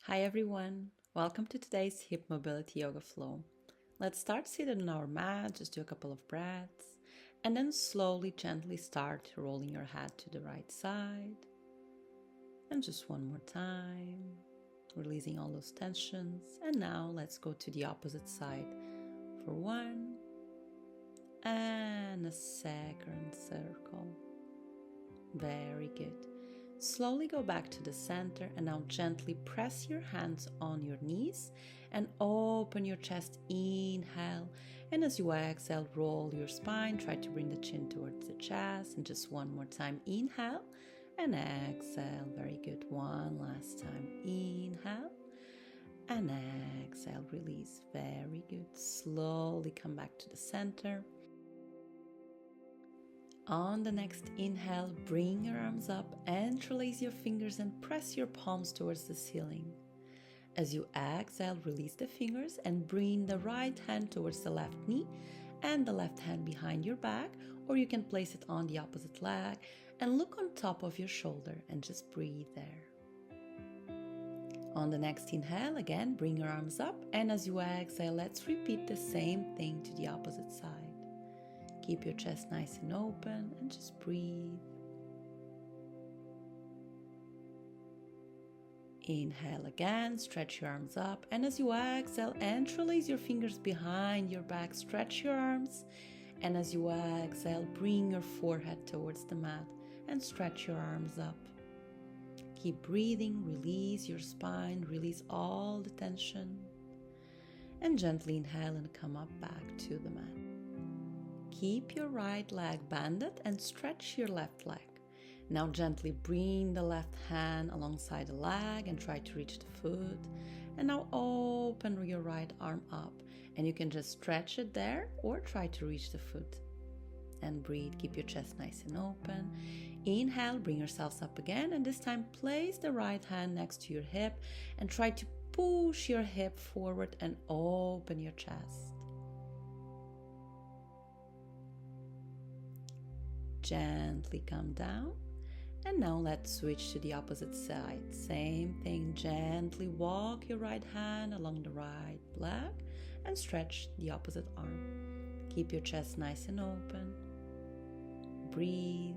Hi everyone, welcome to today's hip mobility yoga flow. Let's start seated on our mat, just do a couple of breaths, and then slowly, gently start rolling your head to the right side. And just one more time, releasing all those tensions. And now let's go to the opposite side for one, and a second circle. Very good. Slowly go back to the center and now gently press your hands on your knees and open your chest. Inhale, and as you exhale, roll your spine. Try to bring the chin towards the chest, and just one more time. Inhale and exhale. Very good. One last time. Inhale and exhale. Release. Very good. Slowly come back to the center. On the next inhale, bring your arms up, interlace your fingers and press your palms towards the ceiling. As you exhale, release the fingers and bring the right hand towards the left knee and the left hand behind your back, or you can place it on the opposite leg and look on top of your shoulder and just breathe there. On the next inhale, again, bring your arms up, and as you exhale, let's repeat the same thing to the opposite side. Keep your chest nice and open and just breathe. Inhale again, stretch your arms up, and as you exhale, interlace your fingers behind your back, stretch your arms, and as you exhale, bring your forehead towards the mat and stretch your arms up. Keep breathing, release your spine, release all the tension, and gently inhale and come up back to the mat. Keep your right leg bended and stretch your left leg. Now gently bring the left hand alongside the leg and try to reach the foot. And now open your right arm up, and you can just stretch it there or try to reach the foot. And breathe, keep your chest nice and open. Inhale, bring yourselves up again, and this time place the right hand next to your hip and try to push your hip forward and open your chest. Gently come down, and now let's switch to the opposite side. Same thing, gently walk your right hand along the right leg and stretch the opposite arm. Keep your chest nice and open. Breathe.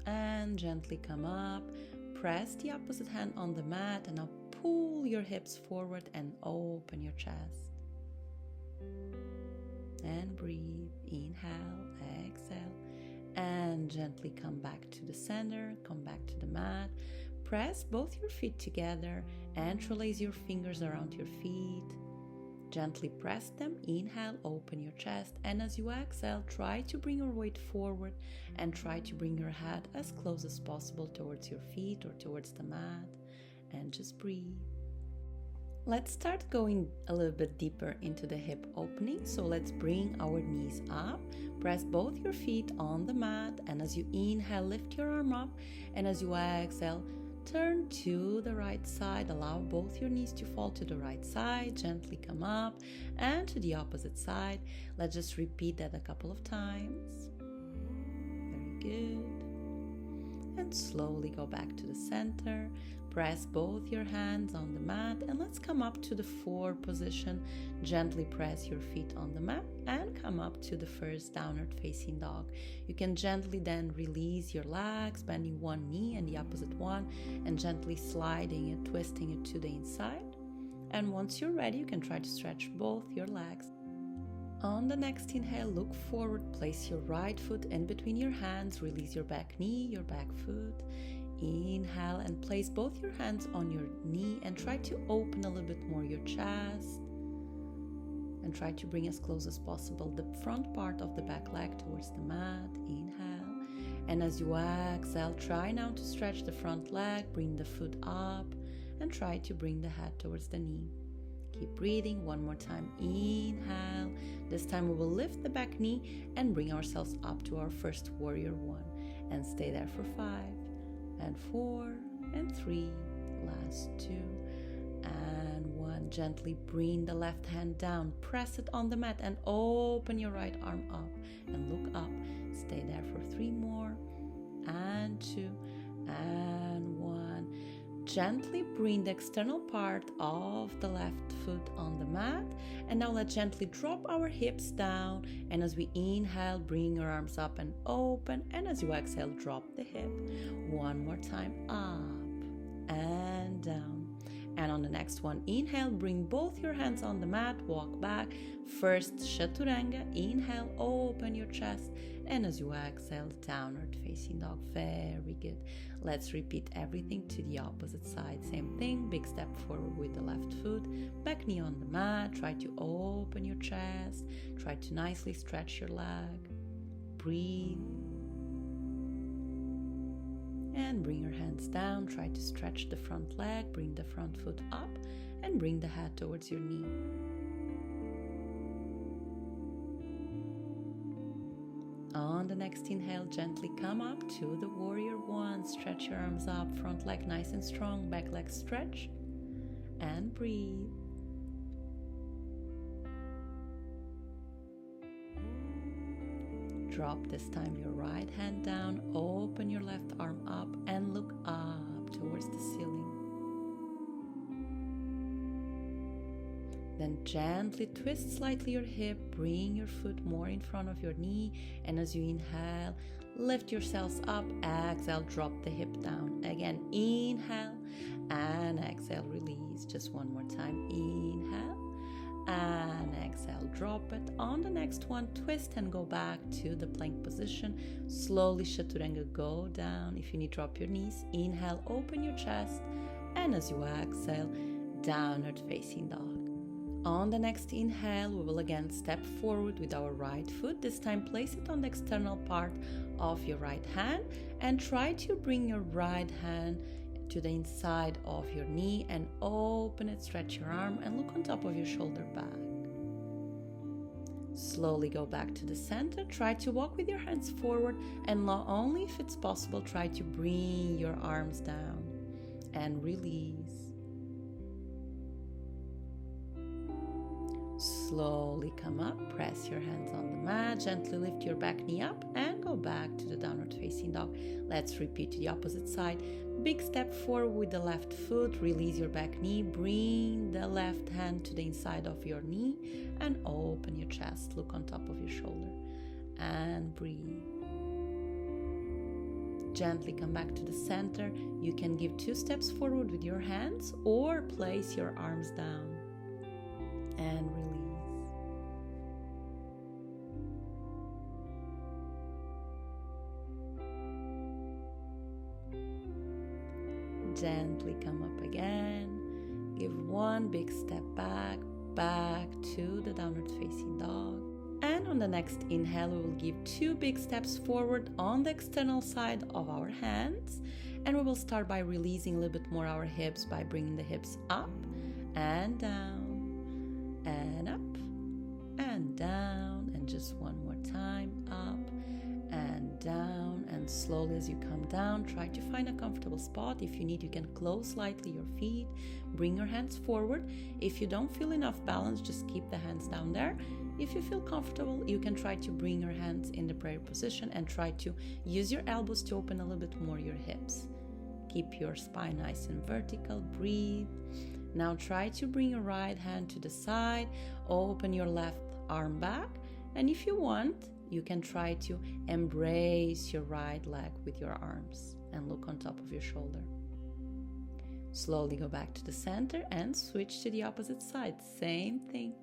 And gently come up. Press the opposite hand on the mat and now pull your hips forward and open your chest. And breathe, inhale, exhale, and gently come back to the center, come back to the mat. Press both your feet together, interlace your fingers around your feet. Gently press them, inhale, open your chest, and as you exhale, try to bring your weight forward and try to bring your head as close as possible towards your feet or towards the mat, and just breathe. Let's start going a little bit deeper into the hip opening. So let's bring our knees up. Press both your feet on the mat, and as you inhale, lift your arm up, and as you exhale, turn to the right side. Allow both your knees to fall to the right side. Gently come up and to the opposite side. Let's just repeat that a couple of times. Very good. And slowly go back to the center. Press both your hands on the mat, and let's come up to the 4 position. Gently press your feet on the mat and come up to the first downward facing dog. You can gently then release your legs, bending one knee and the opposite one, and gently sliding it, twisting it to the inside. And once you're ready, you can try to stretch both your legs. On the next inhale, look forward, place your right foot in between your hands, release your back knee, your back foot. Inhale and place both your hands on your knee and try to open a little bit more your chest. And try to bring as close as possible the front part of the back leg towards the mat. Inhale. And as you exhale, try now to stretch the front leg, bring the foot up, and try to bring the head towards the knee. Keep breathing. One more time. Inhale. This time we will lift the back knee and bring ourselves up to our first warrior 1. And stay there for 5. And 4 and 3, last 2 and 1. Gently bring the left hand down, press it on the mat and open your right arm up and look up. Stay there for 3 more and 2 and 1. Gently bring the external part of the left foot on the mat. And now let's gently drop our hips down. And as we inhale, bring your arms up and open. And as you exhale, drop the hip. One more time, up and down. And on the next one, inhale, bring both your hands on the mat, walk back. First, Chaturanga, inhale, open your chest. And as you exhale, downward facing dog. Very good. Let's repeat everything to the opposite side. Same thing, big step forward with the left foot, back knee on the mat. Try to open your chest. Try to nicely stretch your leg. Breathe. And bring your hands down. Try to stretch the front leg. Bring the front foot up and bring the head towards your knee. On the next inhale, gently come up to the warrior one. Stretch your arms up, front leg nice and strong, back leg stretch, and breathe. Drop this time your right hand down, open your left arm up, and look up towards the ceiling. Then gently twist slightly your hip, bring your foot more in front of your knee, and as you inhale, lift yourselves up, exhale, drop the hip down. Again, inhale, and exhale, release. Just one more time, inhale, and exhale, drop it. On the next one, twist and go back to the plank position. Slowly, Chaturanga, go down. If you need, drop your knees. Inhale, open your chest, and as you exhale, downward facing dog. On the next inhale, we will again step forward with our right foot. This time, place it on the external part of your right hand and try to bring your right hand to the inside of your knee and open it, stretch your arm and look on top of your shoulder back. Slowly go back to the center. Try to walk with your hands forward and only if it's possible, try to bring your arms down and release. Slowly come up, press your hands on the mat, gently lift your back knee up and go back to the downward facing dog. Let's repeat to the opposite side. Big step forward with the left foot, release your back knee, bring the left hand to the inside of your knee and open your chest, look on top of your shoulder and breathe. Gently come back to the center. You can give 2 steps forward with your hands or place your arms down and release. Gently come up again. Give 1 big step back to the downward facing dog. And on the next inhale, we will give 2 big steps forward on the external side of our hands. And we will start by releasing a little bit more our hips by bringing the hips up and down and up and down. And just one more time, up and down. And slowly as you come down, try to find a comfortable spot. If you need, you can close slightly your feet, bring your hands forward. If you don't feel enough balance, just keep the hands down there. If you feel comfortable, you can try to bring your hands in the prayer position and try to use your elbows to open a little bit more your hips. Keep your spine nice and vertical. Breathe. Now try to bring your right hand to the side, open your left arm back, and if you want, you can try to embrace your right leg with your arms and look on top of your shoulder. Slowly go back to the center and switch to the opposite side. Same thing.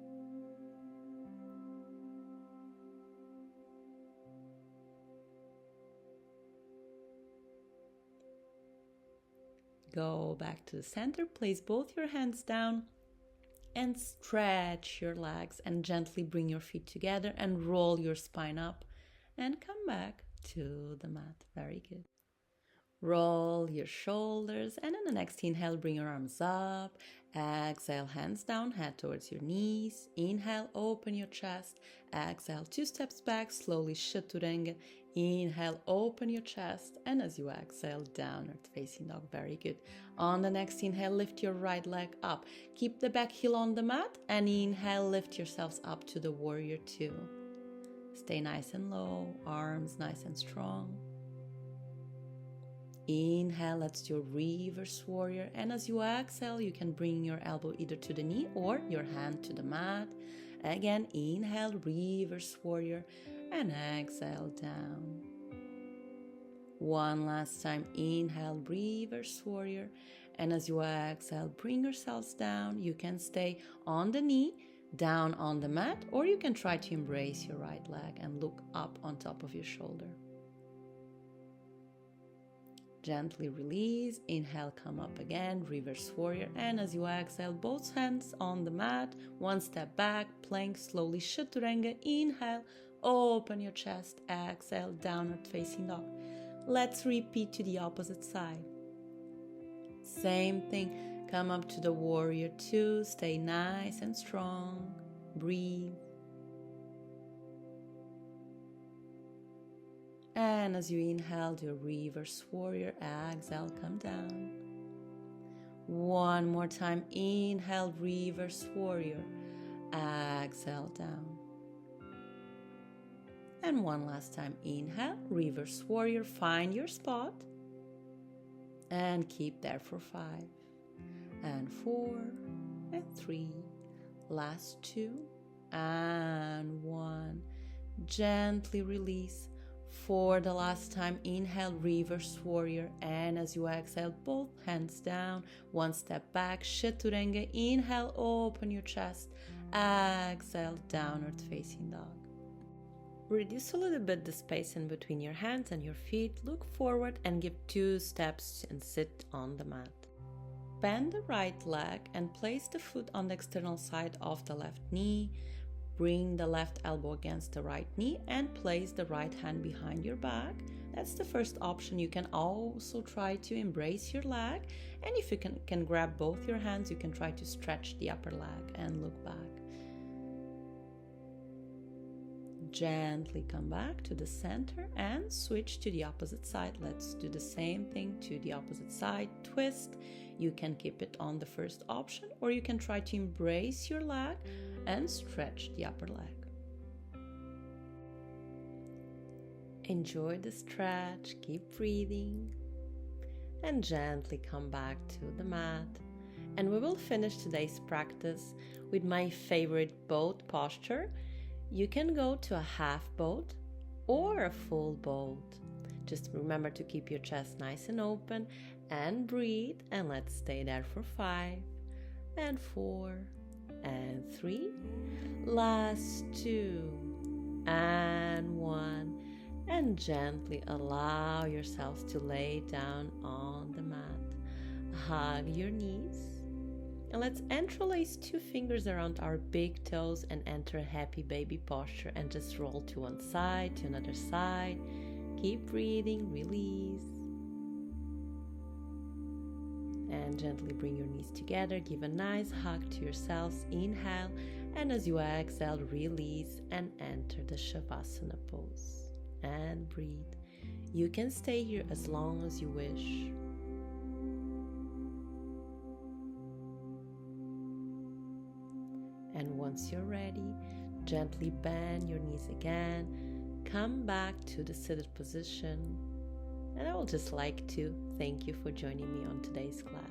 Go back to the center, place both your hands down and stretch your legs and gently bring your feet together and roll your spine up and come back to the mat. Very good. Roll your shoulders and on the next inhale, bring your arms up. Exhale, hands down, head towards your knees. Inhale, open your chest. Exhale, 2 steps back, slowly Chaturanga. Inhale, open your chest, and as you exhale, downward facing dog. Very good. On the next inhale, lift your right leg up. Keep the back heel on the mat, and inhale, lift yourselves up to the warrior 2. Stay nice and low, arms nice and strong. Inhale, that's your reverse warrior. And as you exhale, you can bring your elbow either to the knee or your hand to the mat. Again, inhale, reverse warrior, and exhale down. One last time, inhale, reverse warrior. And as you exhale, bring yourselves down. You can stay on the knee, down on the mat, or you can try to embrace your right leg and look up on top of your shoulder. Gently release, inhale, come up again, reverse warrior, and as you exhale, both hands on the mat, one step back, plank, slowly, chaturanga, inhale, open your chest, exhale, downward facing dog. Let's repeat to the opposite side. Same thing, come up to the warrior two, stay nice and strong, breathe. And as you inhale, your reverse warrior, exhale, come down. One more time, inhale, reverse warrior, exhale, down. And one last time, inhale, reverse warrior, find your spot. And keep there for 5, and 4, and 3, last 2, and 1. Gently release. For the last time, inhale, reverse warrior, and as you exhale, both hands down, one step back, chaturanga, inhale, open your chest, exhale, downward facing dog. Reduce a little bit the space in between your hands and your feet, look forward and give 2 steps and sit on the mat. Bend the right leg and place the foot on the external side of the left knee. Bring the left elbow against the right knee and place the right hand behind your back. That's the first option. You can also try to embrace your leg, and if you can grab both your hands, you can try to stretch the upper leg and look back. Gently come back to the center and switch to the opposite side. Let's do the same thing to the opposite side. Twist. You can keep it on the first option, or you can try to embrace your leg and stretch the upper leg. Enjoy the stretch, keep breathing, and gently come back to the mat. And we will finish today's practice with my favorite boat posture. You can go to a half boat or a full boat. Just remember to keep your chest nice and open and breathe, and let's stay there for 5 and 4 and 3, last 2 and 1, and gently allow yourselves to lay down on the mat. Hug your knees, and let's interlace 2 fingers around our big toes and enter a happy baby posture, and just roll to one side, to another side. Keep breathing, release. And gently bring your knees together. Give a nice hug to yourselves. Inhale, and as you exhale, release and enter the Shavasana pose. And breathe. You can stay here as long as you wish. And once you're ready, gently bend your knees again. Come back to the seated position. And I would just like to thank you for joining me on today's class.